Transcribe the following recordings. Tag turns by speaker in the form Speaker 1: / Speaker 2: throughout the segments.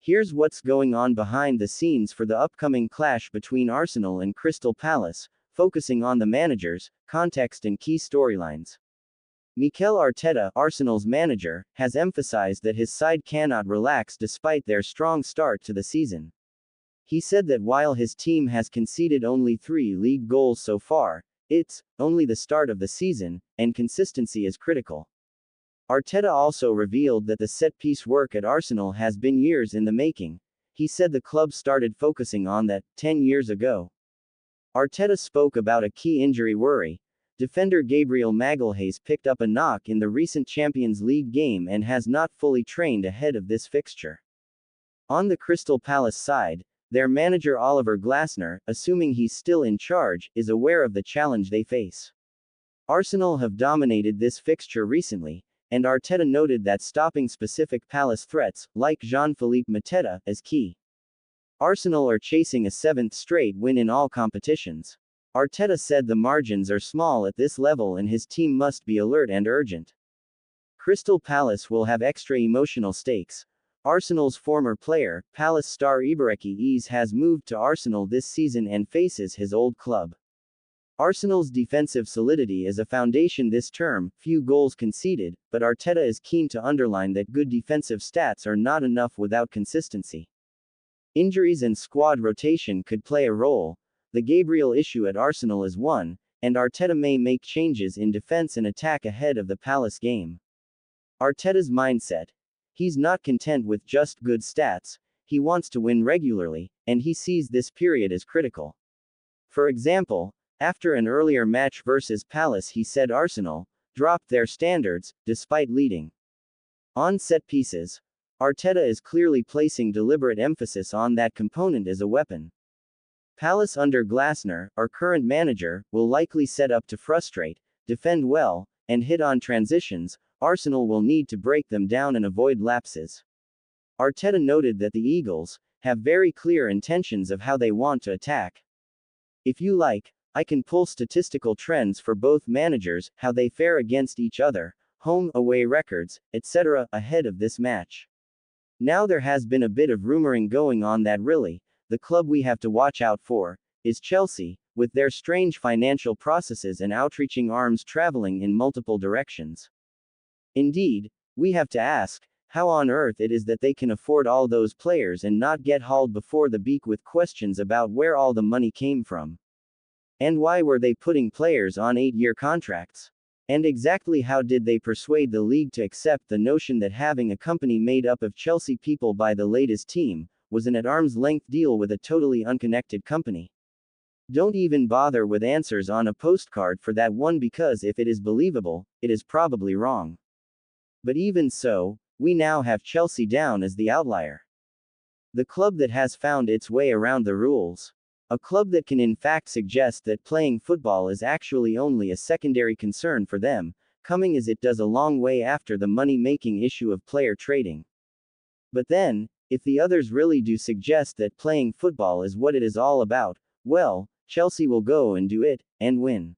Speaker 1: Here's what's going on behind the scenes for the upcoming clash between Arsenal and Crystal Palace, focusing on the managers, context and key storylines. Mikel Arteta, Arsenal's manager, has emphasized that his side cannot relax despite their strong start to the season. He said that while his team has conceded only 3 league goals so far, it's only the start of the season, and consistency is critical. Arteta also revealed that the set-piece work at Arsenal has been years in the making. He said the club started focusing on that 10 years ago. Arteta spoke about a key injury worry. Defender Gabriel Magalhaes picked up a knock in the recent Champions League game and has not fully trained ahead of this fixture. On the Crystal Palace side, their manager Oliver Glasner, assuming he's still in charge, is aware of the challenge they face. Arsenal have dominated this fixture recently, and Arteta noted that stopping specific Palace threats, like Jean-Philippe Mateta, is key. Arsenal are chasing a 7th straight win in all competitions. Arteta said the margins are small at this level and his team must be alert and urgent. Crystal Palace will have extra emotional stakes. Arsenal's former player, Palace star Ibaraki has moved to Arsenal this season and faces his old club. Arsenal's defensive solidity is a foundation this term, few goals conceded, but Arteta is keen to underline that good defensive stats are not enough without consistency. Injuries and squad rotation could play a role. The Gabriel issue at Arsenal is one, and Arteta may make changes in defense and attack ahead of the Palace game. Arteta's mindset. He's not content with just good stats, he wants to win regularly, and he sees this period as critical. For example, after an earlier match versus Palace he said Arsenal dropped their standards, despite leading. On set pieces, Arteta is clearly placing deliberate emphasis on that component as a weapon. Palace under Glasner, our current manager, will likely set up to frustrate, defend well, and hit on transitions. Arsenal will need to break them down and avoid lapses. Arteta noted that the Eagles have very clear intentions of how they want to attack. If you like, I can pull statistical trends for both managers, how they fare against each other, home, away records, etc., ahead of this match. Now there has been a bit of rumoring going on that really, the club we have to watch out for is Chelsea, with their strange financial processes and outreaching arms traveling in multiple directions. Indeed, we have to ask, how on earth it is that they can afford all those players and not get hauled before the beak with questions about where all the money came from. And why were they putting players on 8-year contracts? And exactly how did they persuade the league to accept the notion that having a company made up of Chelsea people buy the latest team was an at-arm's-length deal with a totally unconnected company? Don't even bother with answers on a postcard for that one, because if it is believable, it is probably wrong. But even so, we now have Chelsea down as the outlier. The club that has found its way around the rules. A club that can in fact suggest that playing football is actually only a secondary concern for them, coming as it does a long way after the money-making issue of player trading. But then, if the others really do suggest that playing football is what it is all about, well, Chelsea will go and do it, and win.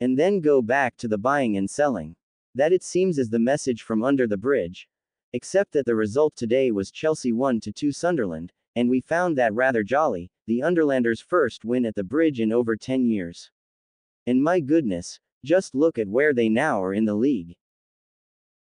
Speaker 1: And then go back to the buying and selling. That it seems is the message from under the bridge. Except that the result today was Chelsea 1-2 Sunderland, and we found that rather jolly, the Underlanders' first win at the bridge in over 10 years. And my goodness, just look at where they now are in the league.